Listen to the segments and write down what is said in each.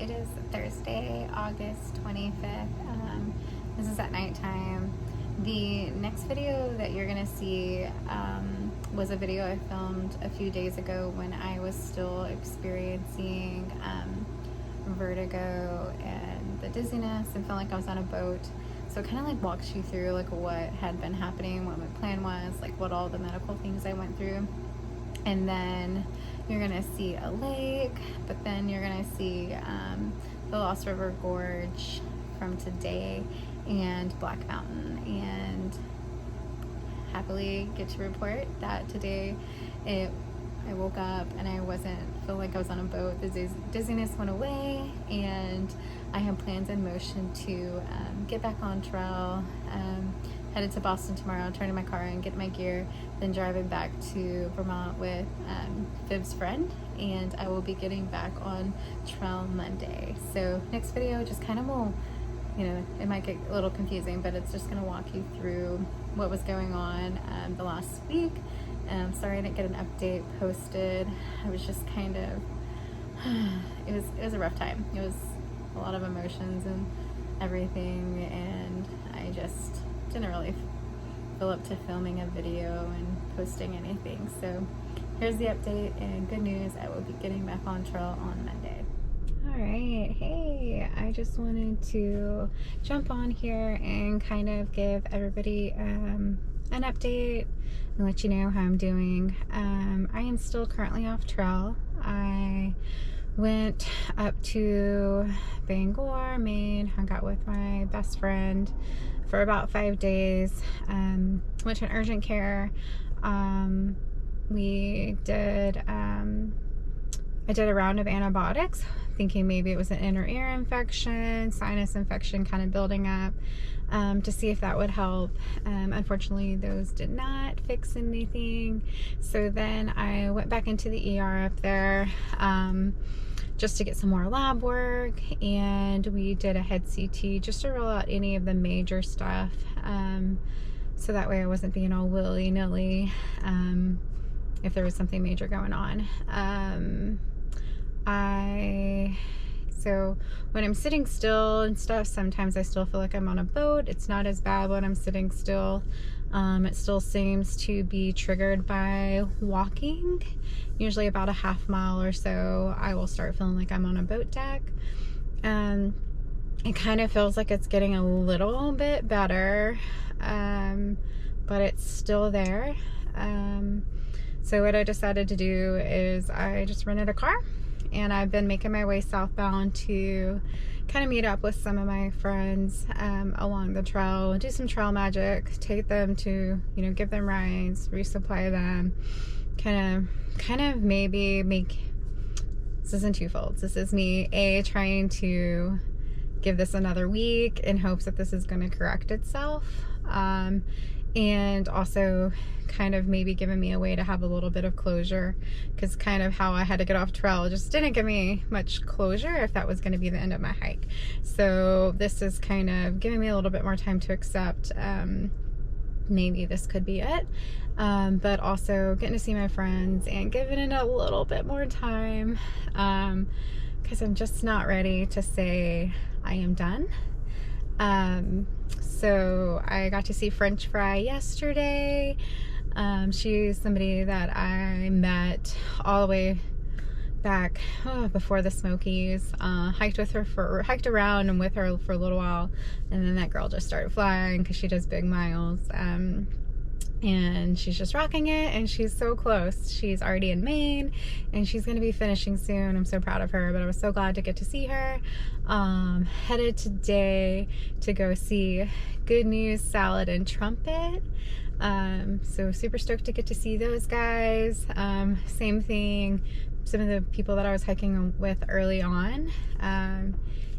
It is Thursday, August 25th. This is at nighttime. The next video that you're gonna see was a video I filmed a few days ago when I was still experiencing vertigo and the dizziness and felt like I was on a boat. So it kind of like walks you through like what had been happening, what my plan was, like what all the medical things I went through. And then you're gonna see a lake, but then you're gonna see the Lost River Gorge from today and Black Mountain, and happily get to report that today I woke up and I wasn't feel like I was on a boat. The dizziness went away, and I have plans in motion to get back on trail. Headed to Boston tomorrow, turning my car in, get my gear, then driving back to Vermont with Viv's friend, and I will be getting back on trail Monday. So next video just kind of will, you know, it might get a little confusing, but it's just gonna walk you through what was going on the last week. Sorry I didn't get an update posted. I was just kind of, it was a rough time. It was a lot of emotions and everything, and I just didn't really feel up to filming a video and posting anything. So here's the update, and good news, I will be getting back on trail on Monday. All right, hey, I just wanted to jump on here and kind of give everybody an update and let you know how I'm doing. I am still currently off trail. I went up to Bangor, Maine, hung out with my best friend for about 5 days. Went to an urgent care. We did I did a round of antibiotics, thinking maybe it was an inner ear infection, sinus infection kind of building up, to see if that would help. Unfortunately, those did not fix anything. So then I went back into the ER up there just to get some more lab work, and we did a head CT just to rule out any of the major stuff, so that way I wasn't being all willy-nilly if there was something major going on. So when I'm sitting still and stuff, sometimes I still feel like I'm on a boat. It's not as bad when I'm sitting still. It still seems to be triggered by walking. Usually about a half mile or so, I will start feeling like I'm on a boat deck. It kind of feels like it's getting a little bit better, but it's still there. So what I decided to do is I just rented a car, and I've been making my way southbound to kind of meet up with some of my friends along the trail, do some trail magic, take them to, you know, give them rides, resupply them, kind of maybe make, this isn't twofold. This is me, trying to give this another week in hopes that this is going to correct itself. And also kind of maybe giving me a way to have a little bit of closure, because kind of how I had to get off trail just didn't give me much closure if that was going to be the end of my hike. So this is kind of giving me a little bit more time to accept maybe this could be it, but also getting to see my friends and giving it a little bit more time, because I'm just not ready to say I am done. So I got to see French Fry yesterday. She's somebody that I met all the way back before the Smokies. Hiked around and with her for a little while, and then that girl just started flying because she does big miles. And she's just rocking it, and she's so close. She's already in Maine, and she's going to be finishing soon. I'm so proud of her, but I was so glad to get to see her. Headed today to go see Good News Salad and Trumpet. So super stoked to get to see those guys. Same thing, some of the people that I was hiking with early on. And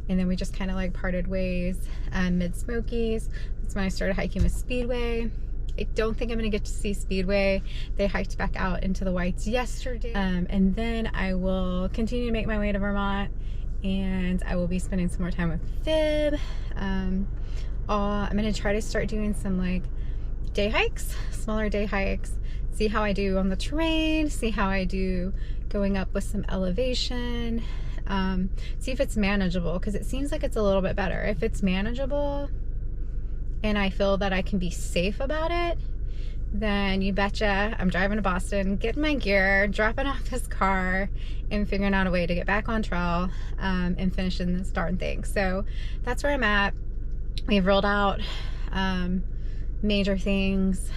then we just kind of like parted ways mid-Smokies. That's when I started hiking with Speedway. I don't think I'm going to get to see Speedway. They hiked back out into the Whites yesterday. And then I will continue to make my way to Vermont, and I will be spending some more time with Viv. I'm going to try to start doing some like day hikes, smaller day hikes, see how I do on the terrain, see how I do going up with some elevation. See if it's manageable, because it seems like it's a little bit better. If it's manageable and I feel that I can be safe about it, then you betcha I'm driving to Boston, getting my gear, dropping off this car, and figuring out a way to get back on trail and finishing this darn thing. So that's where I'm at. We've rolled out major things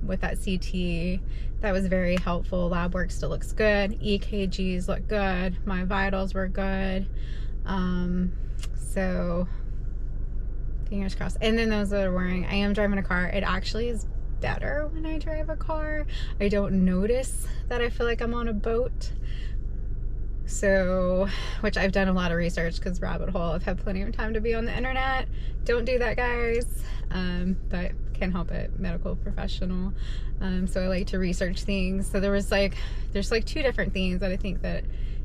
with that CT. That was very helpful. Lab work still looks good. EKGs look good. My vitals were good. So fingers crossed. And then those that are wearing, I am driving a car. It actually is better when I drive a car. I don't notice that I feel like I'm on a boat. So, which I've done a lot of research, because rabbit hole, I've had plenty of time to be on the internet. Don't do that, guys. But can't help it, medical professional. So I like to research things. So there's like 2 different things that I think that,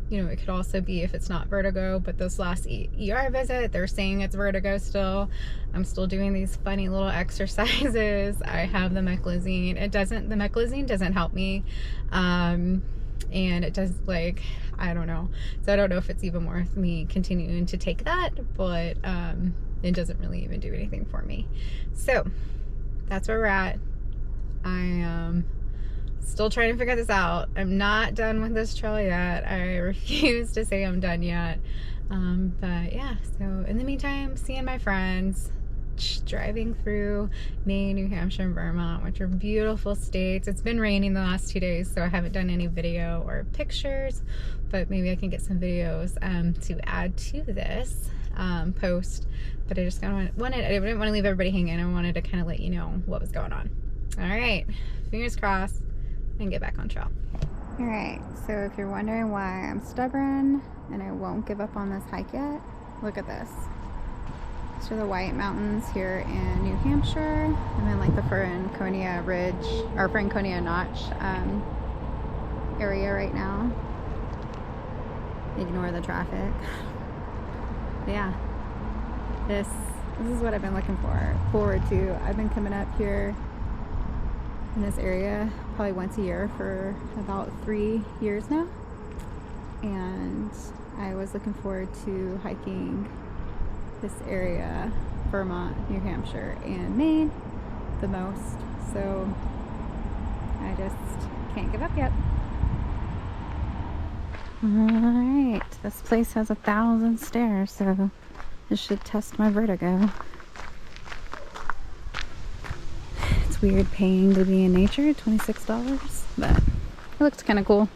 you know, it could also be if it's not vertigo. But this last ER visit, they're saying it's vertigo still. I'm still doing these funny little exercises. I have the meclizine. The meclizine doesn't help me. And it does, like, I don't know. So I don't know if it's even worth me continuing to take that, but it doesn't really even do anything for me. So that's where we're at. I am still trying to figure this out. I'm not done with this trail yet. I refuse to say I'm done yet. But yeah, so in the meantime, seeing my friends, driving through Maine, New Hampshire, and Vermont, which are beautiful states. It's been raining the last 2 days, so I haven't done any video or pictures, but maybe I can get some videos to add to this post. But I just kind of I didn't want to leave everybody hanging. I wanted to kind of let you know what was going on. All right, fingers crossed, and get back on trail. All right, so if you're wondering why I'm stubborn and I won't give up on this hike yet, look at this. These are the White Mountains here in New Hampshire, and then like the Franconia Ridge, or Franconia Notch area right now. Ignore the traffic. But yeah, this is what I've been looking forward to. I've been coming up here in this area probably once a year for about 3 years now, and I was looking forward to hiking this area, Vermont, New Hampshire, and Maine the most. So I just can't give up yet. Alright, this place has 1,000 stairs, so this should test my vertigo. It's weird paying to be in nature, $26, but it looks kind of cool.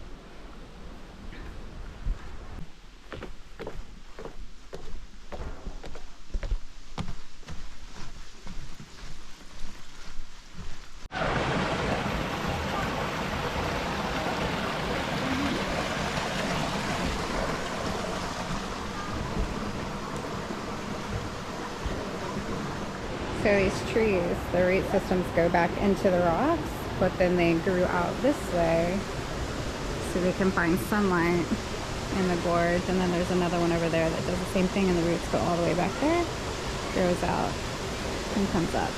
So these trees, the root systems go back into the rocks, but then they grew out this way so they can find sunlight in the gorge. And then there's another one over there that does the same thing, and the roots go all the way back there, grows out, and comes up.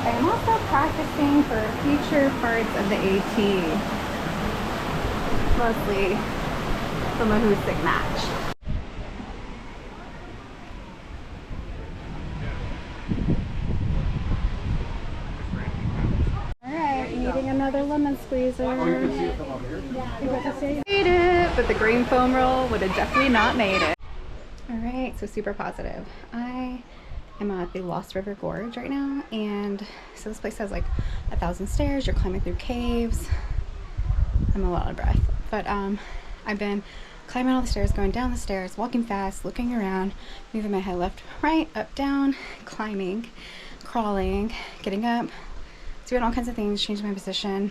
I'm also practicing for future parts of the AT, mostly the Mahoosuc match. Alright, needing another lemon squeezer. Made it, but the green foam roll would have definitely not made it. Alright, so super positive. I'm at the Lost River Gorge right now, and so this place has like 1,000 stairs. You're climbing through caves. I'm a lot out of breath, but I've been climbing all the stairs, going down the stairs, walking fast, looking around, moving my head left, right, up, down, climbing, crawling, getting up, doing all kinds of things, changing my position.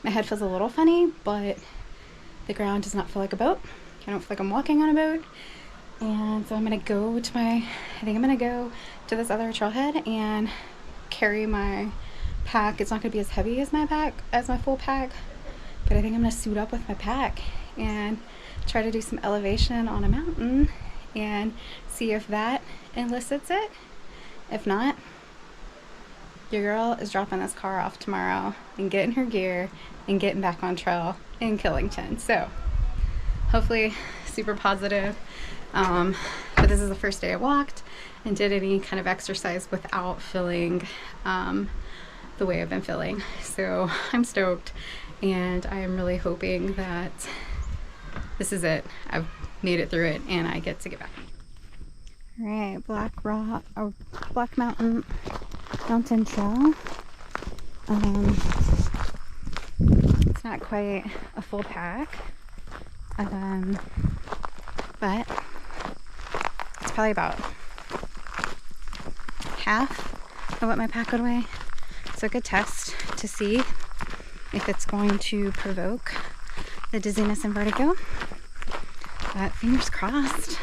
My head feels a little funny, but the ground does not feel like a boat. I don't feel like I'm walking on a boat. And so I'm gonna go to I think I'm gonna go to this other trailhead and carry my pack. It's not gonna be as heavy as my full pack, but I think I'm gonna suit up with my pack and try to do some elevation on a mountain and see if that elicits it. If not, your girl is dropping this car off tomorrow and getting her gear and getting back on trail in Killington. So hopefully super positive. But this is the first day I walked and did any kind of exercise without feeling the way I've been feeling. So I'm stoked, and I am really hoping that this is it. I've made it through it and I get to get back. All right, Black Mountain Trail. It's not quite a full pack, but it's probably about half of what my pack would weigh. So a good test to see if it's going to provoke the dizziness and vertigo. But fingers crossed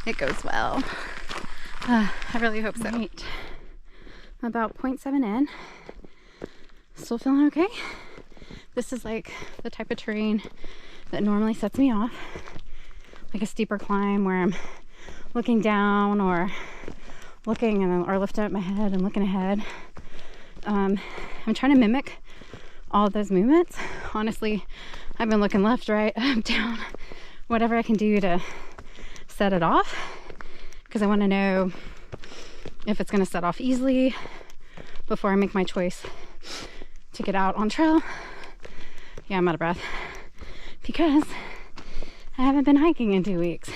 it goes well. I really hope so. Right. About 0.7 in. Still feeling okay. This is like the type of terrain that normally sets me off. Like a steeper climb where I'm looking down or looking or lifting up my head and looking ahead. I'm trying to mimic all of those movements. Honestly, I've been looking left, right, up, down, whatever I can do to set it off, because I want to know if it's going to set off easily before I make my choice to get out on trail. Yeah, I'm out of breath because I haven't been hiking in 2 weeks.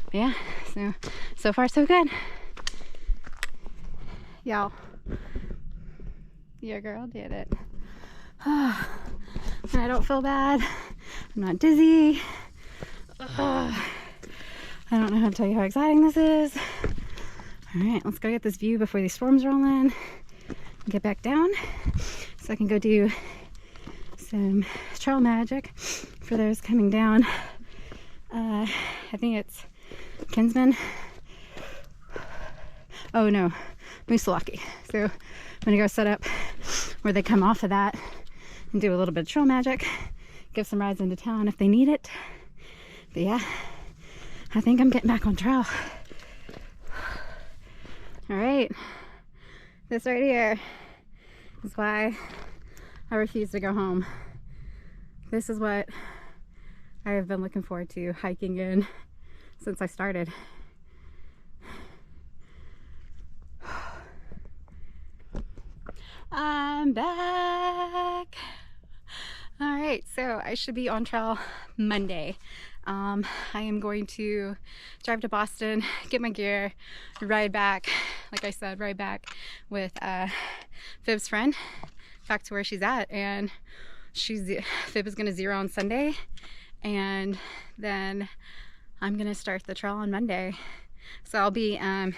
But yeah, so far so good. Y'all, your girl did it. And I don't feel bad. I'm not dizzy. I don't know how to tell you how exciting this is. All right, let's go get this view before these storms roll in. Get back down so I can go do some trail magic for those coming down. I think it's Kinsman. Oh no, Moosilauke. So I'm gonna go set up where they come off of that and do a little bit of trail magic. Give some rides into town if they need it. But yeah, I think I'm getting back on trail. All right, this right here is why I refuse to go home. This is what I have been looking forward to hiking in since I started. I'm back. All right, so I should be on trail Monday. I am going to drive to Boston, get my gear, ride back, like I said, ride back with Fib's friend back to where she's at, and Fib is gonna zero on Sunday, and then I'm gonna start the trail on Monday. So I'll be in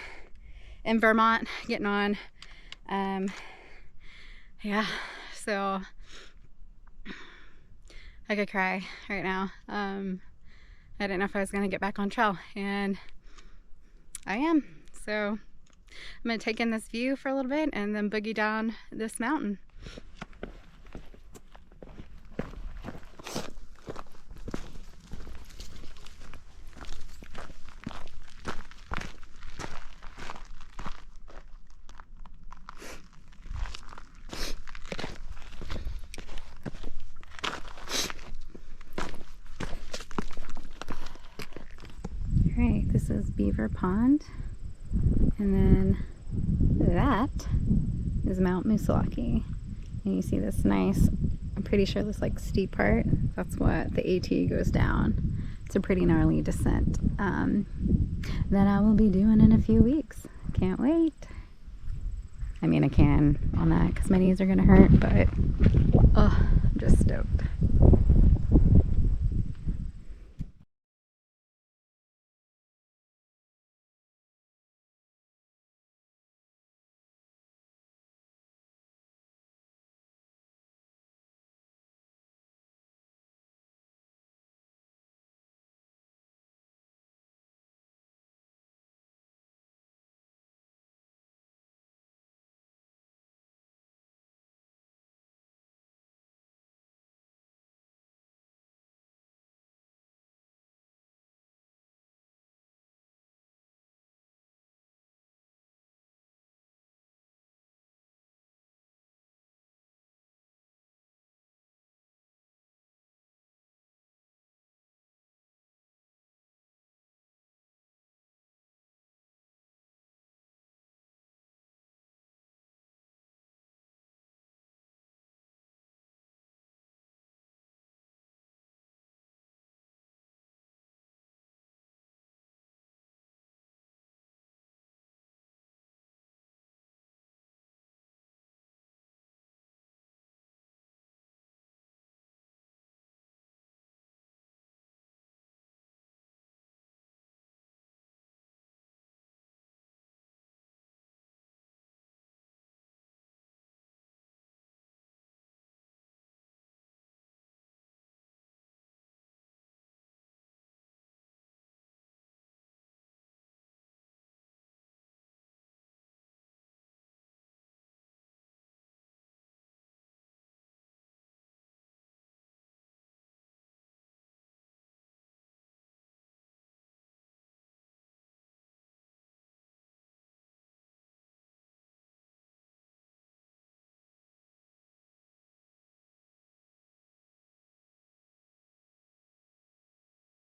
Vermont getting on. Yeah, so I could cry right now. I didn't know if I was gonna get back on trail, and I am. So I'm gonna take in this view for a little bit and then boogie down this mountain. Alright, this is Beaver Pond, and then that is Mount Moosilauke. And you see this nice, I'm pretty sure this like steep part, that's what the AT goes down. It's a pretty gnarly descent that I will be doing in a few weeks. Can't wait. I mean, I can on that because my knees are gonna hurt, but oh, I'm just stoked.